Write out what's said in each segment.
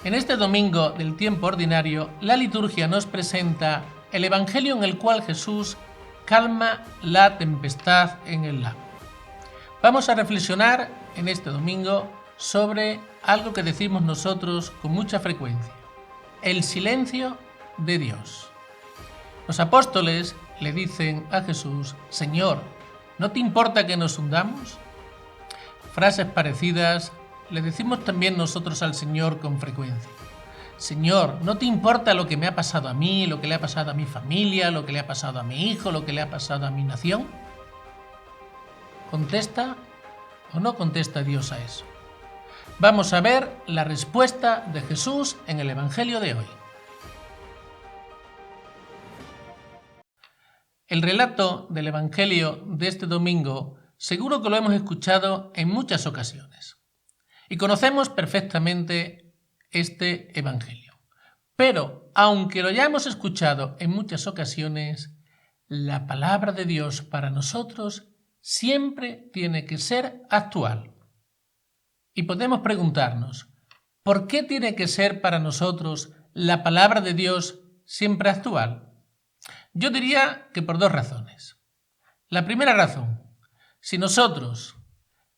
En este domingo del tiempo ordinario, la liturgia nos presenta el Evangelio en el cual Jesús calma la tempestad en el lago. Vamos a reflexionar en este domingo sobre algo que decimos nosotros con mucha frecuencia: el silencio de Dios. Los apóstoles le dicen a Jesús: Señor, ¿no te importa que nos hundamos? Frases parecidas le decimos también nosotros al Señor con frecuencia. Señor, ¿no te importa lo que me ha pasado a mí, lo que le ha pasado a mi familia, lo que le ha pasado a mi hijo, lo que le ha pasado a mi nación? ¿Contesta o no contesta Dios a eso? Vamos a ver la respuesta de Jesús en el Evangelio de hoy. El relato del Evangelio de este domingo seguro que lo hemos escuchado en muchas ocasiones y conocemos perfectamente este Evangelio. Pero, aunque lo hayamos escuchado en muchas ocasiones, la palabra de Dios para nosotros siempre tiene que ser actual. Y podemos preguntarnos, ¿por qué tiene que ser para nosotros la palabra de Dios siempre actual? Yo diría que por dos razones. La primera razón: si nosotros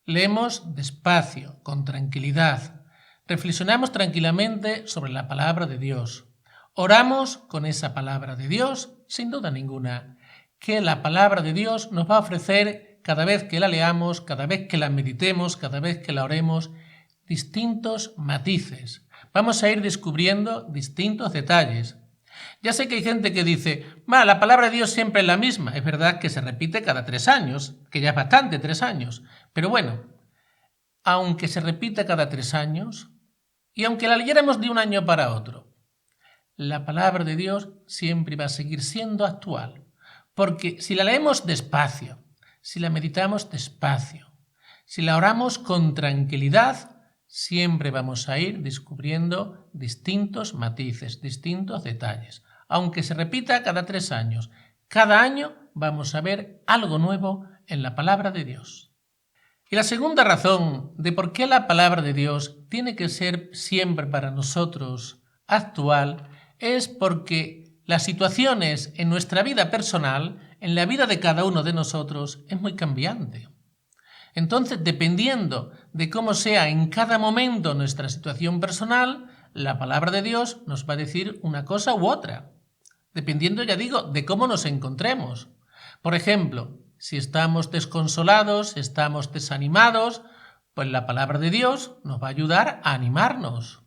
leemos despacio, con tranquilidad, reflexionamos tranquilamente sobre la palabra de Dios, oramos con esa palabra de Dios, sin duda ninguna, que la palabra de Dios nos va a ofrecer, cada vez que la leamos, cada vez que la meditemos, cada vez que la oremos, distintos matices. Vamos a ir descubriendo distintos detalles. Ya sé que hay gente que dice, la palabra de Dios siempre es la misma. Es verdad que se repite cada 3 años, que ya es bastante, 3 años. Pero bueno, aunque se repita cada 3 años, y aunque la leyéramos de un año para otro, la palabra de Dios siempre va a seguir siendo actual. Porque si la leemos despacio, si la meditamos despacio, si la oramos con tranquilidad, siempre vamos a ir descubriendo distintos matices, distintos detalles. Aunque se repita cada 3 años, cada año vamos a ver algo nuevo en la palabra de Dios. Y la segunda razón de por qué la palabra de Dios tiene que ser siempre para nosotros actual es porque las situaciones en nuestra vida personal, en la vida de cada uno de nosotros, es muy cambiante. Entonces, dependiendo de cómo sea en cada momento nuestra situación personal, la palabra de Dios nos va a decir una cosa u otra, dependiendo, ya digo, de cómo nos encontremos. Por ejemplo, si estamos desconsolados, estamos desanimados, pues la palabra de Dios nos va a ayudar a animarnos.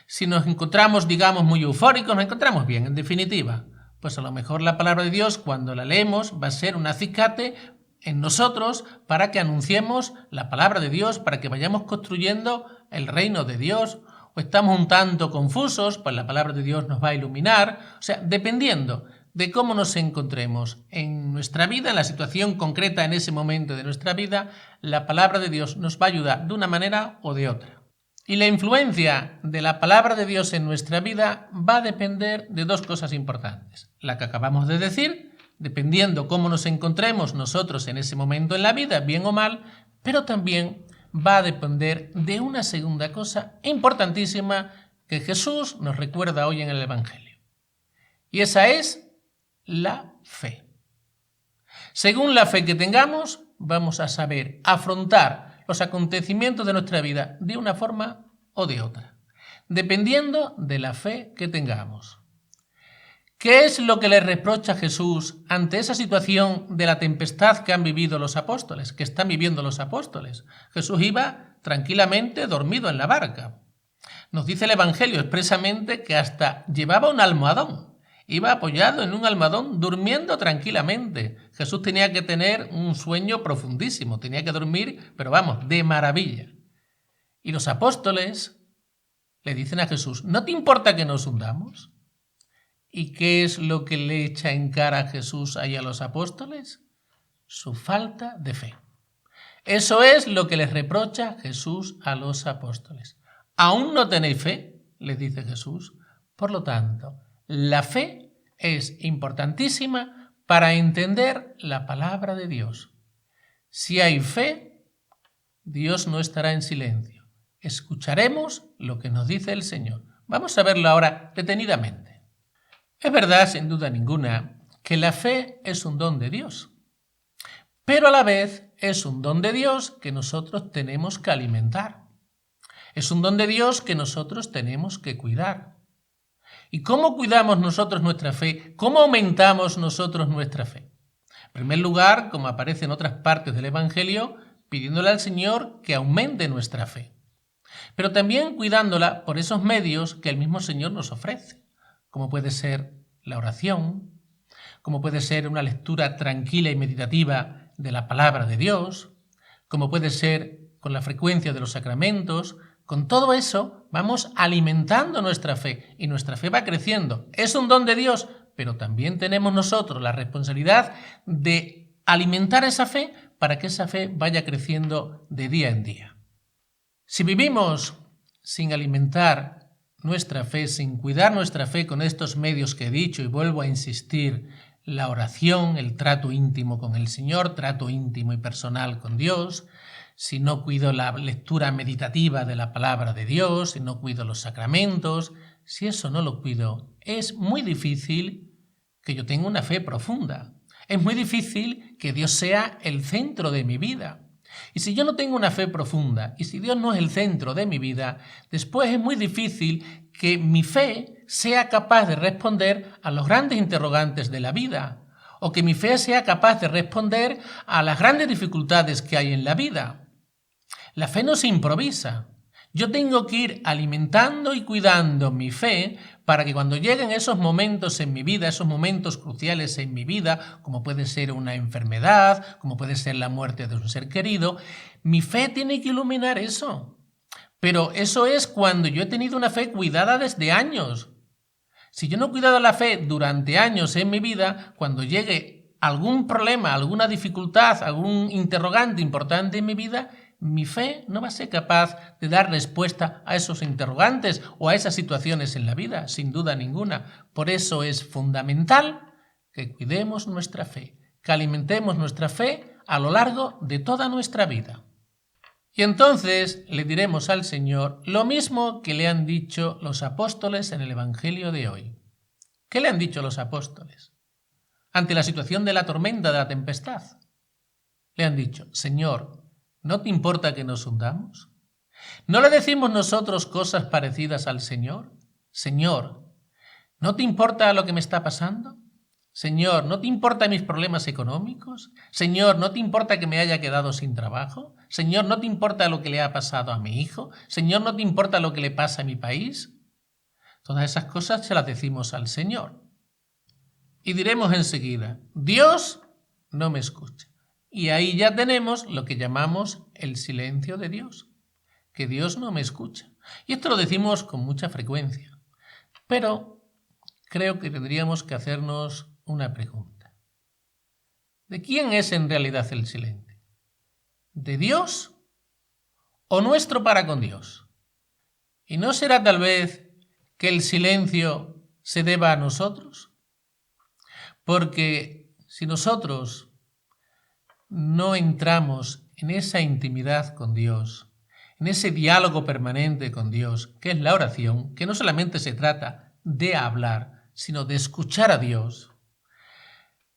Si nos encontramos, digamos, muy eufóricos, nos encontramos bien, en definitiva, pues a lo mejor la palabra de Dios, cuando la leemos, va a ser un acicate en nosotros para que anunciemos la palabra de Dios, para que vayamos construyendo el reino de Dios. O estamos un tanto confusos, pues la palabra de Dios nos va a iluminar. O sea, dependiendo de cómo nos encontremos en nuestra vida, en la situación concreta en ese momento de nuestra vida, la palabra de Dios nos va a ayudar de una manera o de otra. Y la influencia de la palabra de Dios en nuestra vida va a depender de dos cosas importantes. La que acabamos de decir, dependiendo cómo nos encontremos nosotros en ese momento en la vida, bien o mal, pero también va a depender de una segunda cosa importantísima que Jesús nos recuerda hoy en el Evangelio. Y esa es la fe. Según la fe que tengamos, vamos a saber afrontar los acontecimientos de nuestra vida de una forma o de otra, dependiendo de la fe que tengamos. ¿Qué es lo que le reprocha Jesús ante esa situación de la tempestad que han vivido los apóstoles, que están viviendo los apóstoles? Jesús iba tranquilamente dormido en la barca. Nos dice el Evangelio expresamente que hasta llevaba un almohadón. Iba apoyado en un almohadón durmiendo tranquilamente. Jesús tenía que tener un sueño profundísimo, tenía que dormir, pero vamos, de maravilla. Y los apóstoles le dicen a Jesús, ¿no te importa que nos hundamos? ¿Y qué es lo que le echa en cara a Jesús ahí a los apóstoles? Su falta de fe. Eso es lo que les reprocha Jesús a los apóstoles. ¿Aún no tenéis fe?, les dice Jesús. Por lo tanto, la fe es importantísima para entender la palabra de Dios. Si hay fe, Dios no estará en silencio. Escucharemos lo que nos dice el Señor. Vamos a verlo ahora detenidamente. Es verdad, sin duda ninguna, que la fe es un don de Dios, pero a la vez es un don de Dios que nosotros tenemos que alimentar. Es un don de Dios que nosotros tenemos que cuidar. ¿Y cómo cuidamos nosotros nuestra fe? ¿Cómo aumentamos nosotros nuestra fe? En primer lugar, como aparece en otras partes del Evangelio, pidiéndole al Señor que aumente nuestra fe. Pero también cuidándola por esos medios que el mismo Señor nos ofrece, como puede ser la oración, como puede ser una lectura tranquila y meditativa de la palabra de Dios, como puede ser con la frecuencia de los sacramentos. Con todo eso vamos alimentando nuestra fe y nuestra fe va creciendo. Es un don de Dios, pero también tenemos nosotros la responsabilidad de alimentar esa fe para que esa fe vaya creciendo de día en día. Si vivimos sin alimentar nuestra fe, sin cuidar nuestra fe con estos medios que he dicho, y vuelvo a insistir, la oración, el trato íntimo con el Señor, trato íntimo y personal con Dios, si no cuido la lectura meditativa de la palabra de Dios, si no cuido los sacramentos, si eso no lo cuido, es muy difícil que yo tenga una fe profunda. Es muy difícil que Dios sea el centro de mi vida. Y si yo no tengo una fe profunda, y si Dios no es el centro de mi vida, después es muy difícil que mi fe sea capaz de responder a los grandes interrogantes de la vida, o que mi fe sea capaz de responder a las grandes dificultades que hay en la vida. La fe no se improvisa. Yo tengo que ir alimentando y cuidando mi fe para que cuando lleguen esos momentos en mi vida, esos momentos cruciales en mi vida, como puede ser una enfermedad, como puede ser la muerte de un ser querido, mi fe tiene que iluminar eso. Pero eso es cuando yo he tenido una fe cuidada desde años. Si yo no he cuidado la fe durante años en mi vida, cuando llegue algún problema, alguna dificultad, algún interrogante importante en mi vida, mi fe no va a ser capaz de dar respuesta a esos interrogantes o a esas situaciones en la vida, sin duda ninguna. Por eso es fundamental que cuidemos nuestra fe, que alimentemos nuestra fe a lo largo de toda nuestra vida. Y entonces le diremos al Señor lo mismo que le han dicho los apóstoles en el Evangelio de hoy. ¿Qué le han dicho los apóstoles? Ante la situación de la tormenta, de la tempestad, le han dicho: Señor, ¿no te importa que nos hundamos? ¿No le decimos nosotros cosas parecidas al Señor? Señor, ¿no te importa lo que me está pasando? Señor, ¿no te importan mis problemas económicos? Señor, ¿no te importa que me haya quedado sin trabajo? Señor, ¿no te importa lo que le ha pasado a mi hijo? Señor, ¿no te importa lo que le pasa a mi país? Todas esas cosas se las decimos al Señor. Y diremos enseguida: Dios no me escucha. Y ahí ya tenemos lo que llamamos el silencio de Dios, que Dios no me escucha. Y esto lo decimos con mucha frecuencia, pero creo que tendríamos que hacernos una pregunta. ¿De quién es en realidad el silencio? ¿De Dios o nuestro para con Dios? ¿Y no será tal vez que el silencio se deba a nosotros? Porque si nosotros no entramos en esa intimidad con Dios, en ese diálogo permanente con Dios, que es la oración, que no solamente se trata de hablar, sino de escuchar a Dios.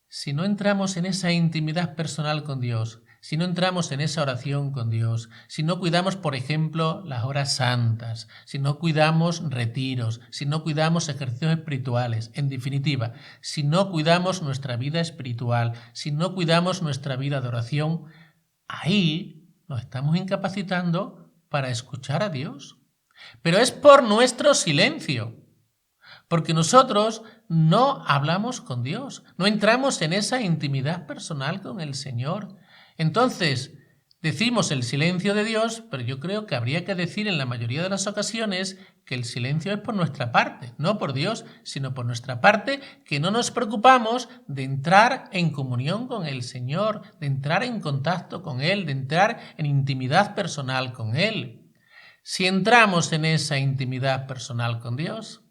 Si no entramos en esa intimidad personal con Dios, si no entramos en esa oración con Dios, si no cuidamos, por ejemplo, las horas santas, si no cuidamos retiros, si no cuidamos ejercicios espirituales, en definitiva, si no cuidamos nuestra vida espiritual, si no cuidamos nuestra vida de oración, ahí nos estamos incapacitando para escuchar a Dios. Pero es por nuestro silencio, porque nosotros no hablamos con Dios, no entramos en esa intimidad personal con el Señor. Entonces, decimos el silencio de Dios, pero yo creo que habría que decir en la mayoría de las ocasiones que el silencio es por nuestra parte, no por Dios, sino por nuestra parte, que no nos preocupamos de entrar en comunión con el Señor, de entrar en contacto con Él, de entrar en intimidad personal con Él. Si entramos en esa intimidad personal con Dios,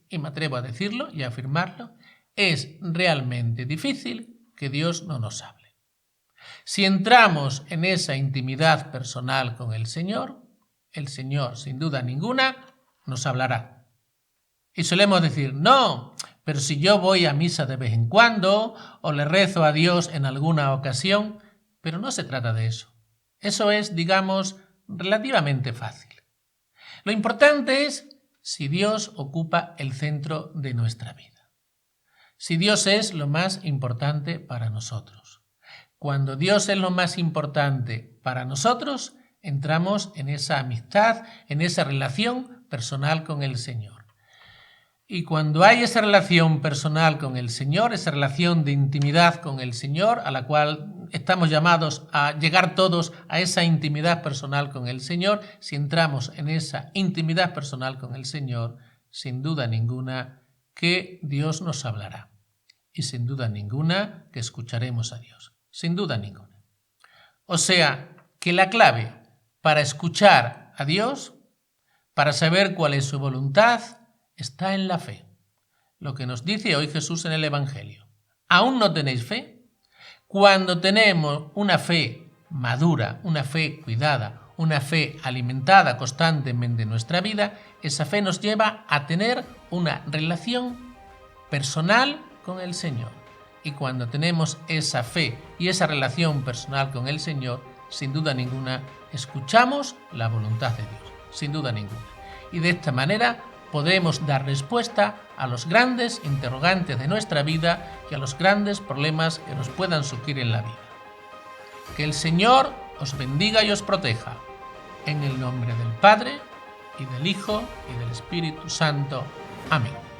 y me atrevo a decirlo y a afirmarlo, es realmente difícil que Dios no nos hable. Si entramos en esa intimidad personal con el Señor, el Señor, sin duda ninguna, nos hablará. Y solemos decir, no, pero si yo voy a misa de vez en cuando o le rezo a Dios en alguna ocasión, pero no se trata de eso. Eso es, digamos, relativamente fácil. Lo importante es si Dios ocupa el centro de nuestra vida. Si Dios es lo más importante para nosotros. Cuando Dios es lo más importante para nosotros, entramos en esa amistad, en esa relación personal con el Señor. Y cuando hay esa relación personal con el Señor, esa relación de intimidad con el Señor, a la cual estamos llamados a llegar todos a esa intimidad personal con el Señor, si entramos en esa intimidad personal con el Señor, sin duda ninguna que Dios nos hablará. Y sin duda ninguna que escucharemos a Dios. Sin duda ninguna. O sea, que la clave para escuchar a Dios, para saber cuál es su voluntad, está en la fe. Lo que nos dice hoy Jesús en el Evangelio. ¿Aún no tenéis fe? Cuando tenemos una fe madura, una fe cuidada, una fe alimentada constantemente en nuestra vida, esa fe nos lleva a tener una relación personal con el Señor. Y cuando tenemos esa fe y esa relación personal con el Señor, sin duda ninguna, escuchamos la voluntad de Dios. Sin duda ninguna. Y de esta manera podremos dar respuesta a los grandes interrogantes de nuestra vida y a los grandes problemas que nos puedan surgir en la vida. Que el Señor os bendiga y os proteja. En el nombre del Padre, y del Hijo, y del Espíritu Santo. Amén.